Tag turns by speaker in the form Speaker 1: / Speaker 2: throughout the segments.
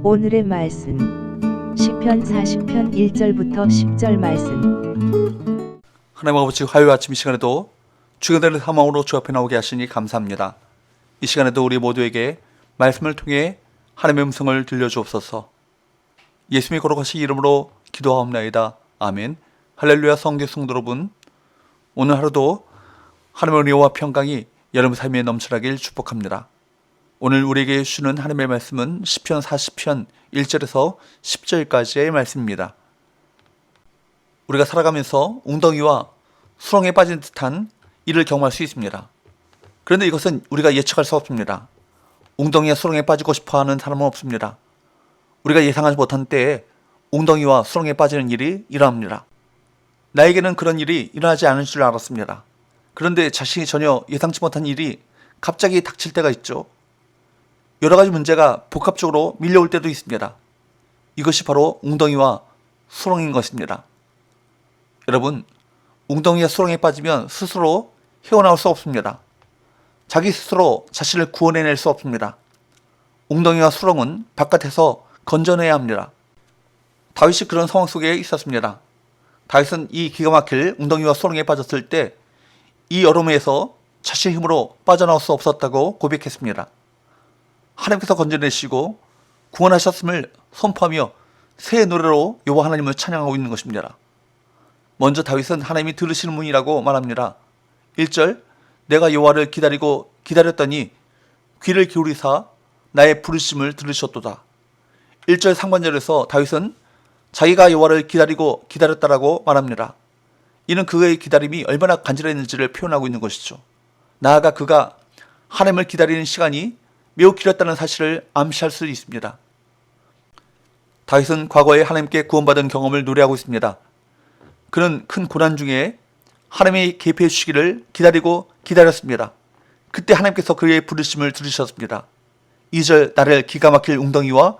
Speaker 1: 오늘의 말씀 시편 40편 1절부터 10절 말씀.
Speaker 2: 하나님 아버지, 화요일 아침 이 시간에도 주간되는 사망으로 주 앞에 나오게 하시니 감사합니다. 이 시간에도 우리 모두에게 말씀을 통해 하나님의 음성을 들려주옵소서. 예수님의 거룩하신 이름으로 기도하옵나이다. 아멘. 할렐루야. 성도 여러분, 오늘 하루도 하나님의 은혜와 평강이 여러분 삶에 넘쳐나길 축복합니다. 오늘 우리에게 주는 하나님의 말씀은 시편 40편 1절에서 10절까지의 말씀입니다. 우리가 살아가면서 웅덩이와 수렁에 빠진 듯한 일을 경험할 수 있습니다. 그런데 이것은 우리가 예측할 수 없습니다. 웅덩이와 수렁에 빠지고 싶어하는 사람은 없습니다. 우리가 예상하지 못한 때에 웅덩이와 수렁에 빠지는 일이 일어납니다. 나에게는 그런 일이 일어나지 않을 줄 알았습니다. 그런데 자신이 전혀 예상치 못한 일이 갑자기 닥칠 때가 있죠. 여러 가지 문제가 복합적으로 밀려올 때도 있습니다. 이것이 바로 웅덩이와 수렁인 것입니다. 여러분, 웅덩이와 수렁에 빠지면 스스로 헤어나올 수 없습니다. 자기 스스로 자신을 구원해낼 수 없습니다. 웅덩이와 수렁은 바깥에서 건져내야 합니다. 다윗이 그런 상황 속에 있었습니다. 다윗은 이 기가 막힐 웅덩이와 수렁에 빠졌을 때 이 여름에서 자신의 힘으로 빠져나올 수 없었다고 고백했습니다. 하나님께서 건져내시고 구원하셨음을 선포하며 새 노래로 여호와 하나님을 찬양하고 있는 것입니다. 먼저 다윗은 하나님이 들으시는 분이라고 말합니다. 1절, 내가 여호와를 기다렸더니 귀를 기울이사 나의 부르심을 들으셨도다. 1절 상반절에서 다윗은 자기가 여호와를 기다렸다라고 말합니다. 이는 그의 기다림이 얼마나 간절했는지를 표현하고 있는 것이죠. 나아가 그가 하나님을 기다리는 시간이 매우 길었다는 사실을 암시할 수 있습니다. 다윗은 과거에 하나님께 구원받은 경험을 노래하고 있습니다. 그는 큰 고난 중에 하나님이 개입해 주시기를 기다렸습니다. 그때 하나님께서 그의 부르심을 들으셨습니다. 2절, 나를 기가 막힐 웅덩이와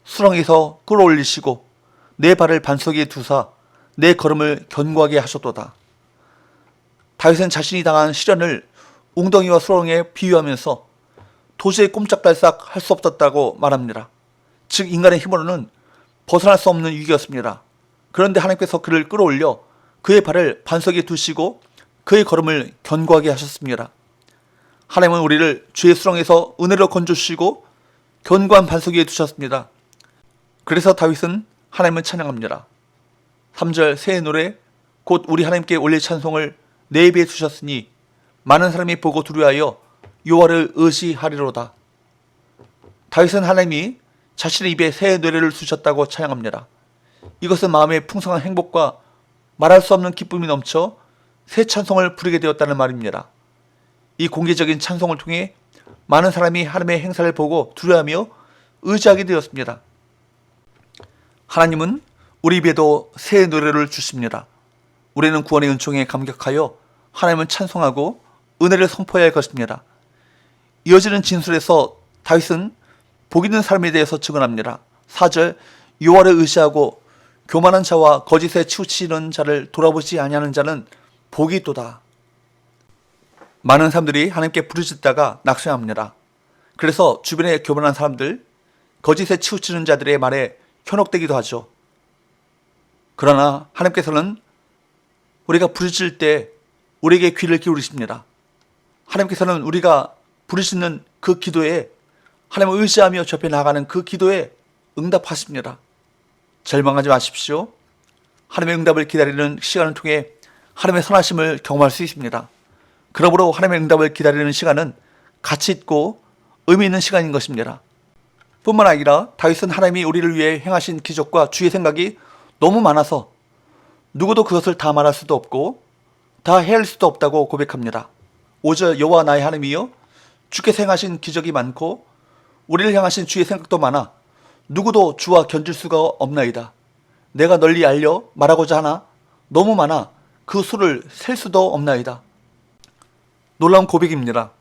Speaker 2: 수렁에서 끌어올리시고 내 발을 반석에 두사 내 걸음을 견고하게 하셨도다. 다윗은 자신이 당한 시련을 웅덩이와 수렁에 비유하면서 도저히 꼼짝달싹 할 수 없었다고 말합니다. 즉, 인간의 힘으로는 벗어날 수 없는 위기였습니다. 그런데 하나님께서 그를 끌어올려 그의 발을 반석에 두시고 그의 걸음을 견고하게 하셨습니다. 하나님은 우리를 죄의 수렁에서 은혜로 건져주시고 견고한 반석 위에 두셨습니다. 그래서 다윗은 하나님을 찬양합니다. 3절, 새 노래 곧 우리 하나님께 올릴 찬송을 내 입에 두셨으니 많은 사람이 보고 두려워하여 여호와를 의지하리로다. 다윗은 하나님이 자신의 입에 새 노래를 두셨다고 찬양합니다. 이것은 마음의 풍성한 행복과 말할 수 없는 기쁨이 넘쳐 새 찬송을 부르게 되었다는 말입니다. 이 공개적인 찬송을 통해 많은 사람이 하나님의 행사를 보고 두려워하며 의지하게 되었습니다. 하나님은 우리 입에도 새 노래를 주십니다. 우리는 구원의 은총에 감격하여 하나님을 찬송하고 은혜를 선포해야 할 것입니다. 이어지는 진술에서 다윗은 복 있는 삶에 대해서 증언합니다. 4절, 여호와를 의지하고 교만한 자와 거짓에 치우치는 자를 돌아보지 아니하는 자는 복이 있도다. 많은 사람들이 하나님께 부르짖다가 낙심합니다. 그래서 주변의 교만한 사람들, 거짓에 치우치는 자들의 말에 현혹되기도 하죠. 그러나 하나님께서는 우리가 부르짖을 때 우리에게 귀를 기울이십니다. 하나님께서는 우리가 부르짖는 그 기도에, 하나님을 의지하며 접해 나가는 그 기도에 응답하십니다. 절망하지 마십시오. 하나님의 응답을 기다리는 시간을 통해 하나님의 선하심을 경험할 수 있습니다. 그러므로 하나님의 응답을 기다리는 시간은 가치 있고 의미 있는 시간인 것입니다. 뿐만 아니라 다윗은 하나님이 우리를 위해 행하신 기적과 주의 생각이 너무 많아서 누구도 그것을 다 말할 수도 없고 다 헤아릴 수도 없다고 고백합니다. 5절, 여호와 나의 하나님이여 주께서 행하신 기적이 많고 우리를 향하신 주의 생각도 많아 누구도 주와 견줄 수가 없나이다. 내가 널리 알려 말하고자 하나 너무 많아 그 수를 셀 수도 없나이다. 놀라운 고백입니다.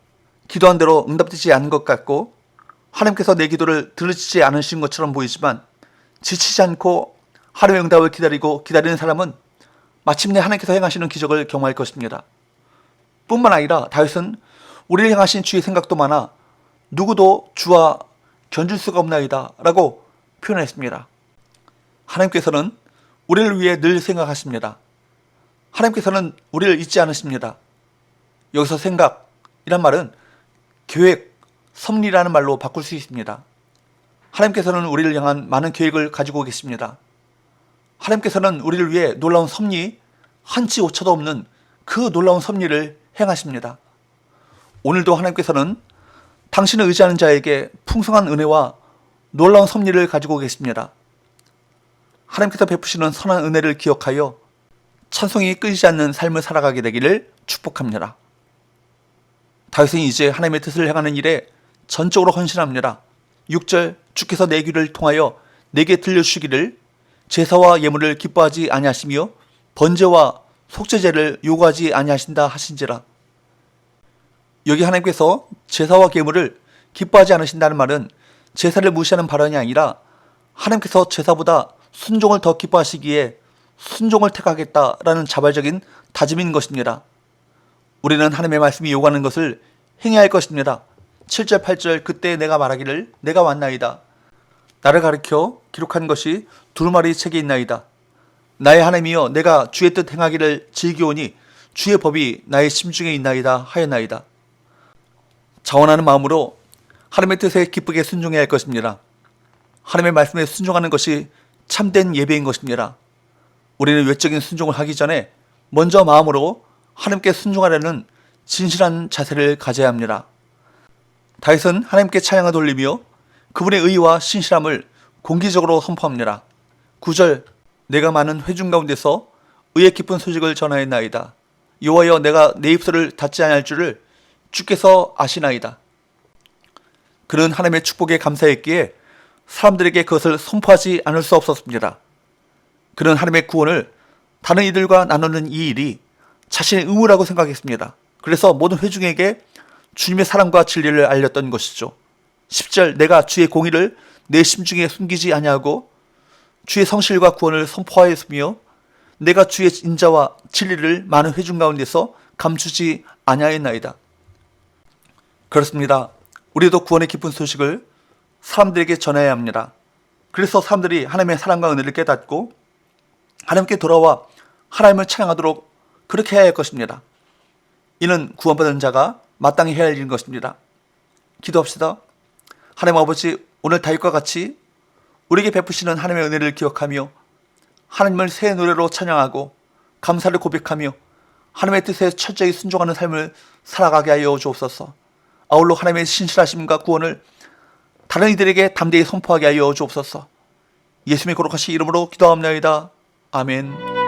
Speaker 2: 기도한 대로 응답되지 않은 것 같고 하나님께서 내 기도를 들으시지 않으신 것처럼 보이지만 지치지 않고 하나님의 응답을 기다리는 사람은 마침내 하나님께서 행하시는 기적을 경험할 것입니다. 뿐만 아니라 다윗은 우리를 향하신 주의 생각도 많아 누구도 주와 견줄 수가 없나이다 라고 표현했습니다. 하나님께서는 우리를 위해 늘 생각하십니다. 하나님께서는 우리를 잊지 않으십니다. 여기서 생각이란 말은 계획, 섭리라는 말로 바꿀 수 있습니다. 하나님께서는 우리를 향한 많은 계획을 가지고 계십니다. 하나님께서는 우리를 위해 놀라운 섭리, 한치 오차도 없는 그 놀라운 섭리를 행하십니다. 오늘도 하나님께서는 당신을 의지하는 자에게 풍성한 은혜와 놀라운 섭리를 가지고 계십니다. 하나님께서 베푸시는 선한 은혜를 기억하여 찬송이 끊이지 않는 삶을 살아가게 되기를 축복합니다. 다윗은 이제 하나님의 뜻을 행하는 일에 전적으로 헌신합니다. 6절 주께서 내 귀를 통하여 내게 들려주시기를 제사와 예물을 기뻐하지 아니하시며 번제와 속죄제를 요구하지 아니하신다 하신지라. 여기 하나님께서 제사와 예물을 기뻐하지 않으신다는 말은 제사를 무시하는 발언이 아니라 하나님께서 제사보다 순종을 더 기뻐하시기에 순종을 택하겠다라는 자발적인 다짐인 것입니다. 우리는 하나님의 말씀이 요구하는 것을 행해야 할 것입니다. 7절 8절 그때 내가 말하기를 내가 왔나이다. 나를 가리켜 기록한 것이 두루마리 책에 있나이다. 나의 하나님이여 내가 주의 뜻 행하기를 즐기오니 주의 법이 나의 심중에 있나이다 하였나이다. 자원하는 마음으로 하나님의 뜻에 기쁘게 순종해야 할 것입니다. 하나님의 말씀에 순종하는 것이 참된 예배인 것입니다. 우리는 외적인 순종을 하기 전에 먼저 마음으로 하나님께 순종하려는 진실한 자세를 가져야 합니다. 다윗은 하나님께 찬양을 돌리며 그분의 의와 신실함을 공개적으로 선포합니다. 9절 내가 많은 회중 가운데서 의의 깊은 소식을 전하였나이다. 여호와여 내가 내 입술을 닫지 아니할 줄을 주께서 아시나이다. 그는 하나님의 축복에 감사했기에 사람들에게 그것을 선포하지 않을 수 없었습니다. 그는 하나님의 구원을 다른 이들과 나누는 이 일이 자신의 의무라고 생각했습니다. 그래서 모든 회중에게 주님의 사랑과 진리를 알렸던 것이죠. 10절 내가 주의 공의를 내 심중에 숨기지 아니하고 주의 성실과 구원을 선포하였으며 내가 주의 인자와 진리를 많은 회중 가운데서 감추지 아니하였나이다. 그렇습니다. 우리도 구원의 기쁜 소식을 사람들에게 전해야 합니다. 그래서 사람들이 하나님의 사랑과 은혜를 깨닫고 하나님께 돌아와 하나님을 찬양하도록 그렇게 해야 할 것입니다. 이는 구원받은 자가 마땅히 해야 할 일인 것입니다. 기도합시다. 하나님 아버지, 오늘 다윗과 같이 우리에게 베푸시는 하나님의 은혜를 기억하며 하나님을 새 노래로 찬양하고 감사를 고백하며 하나님의 뜻에 철저히 순종하는 삶을 살아가게 하여 주옵소서. 아울러 하나님의 신실하심과 구원을 다른 이들에게 담대히 선포하게 하여 주옵소서. 예수님의 거룩하신 이름으로 기도합니다. 아멘.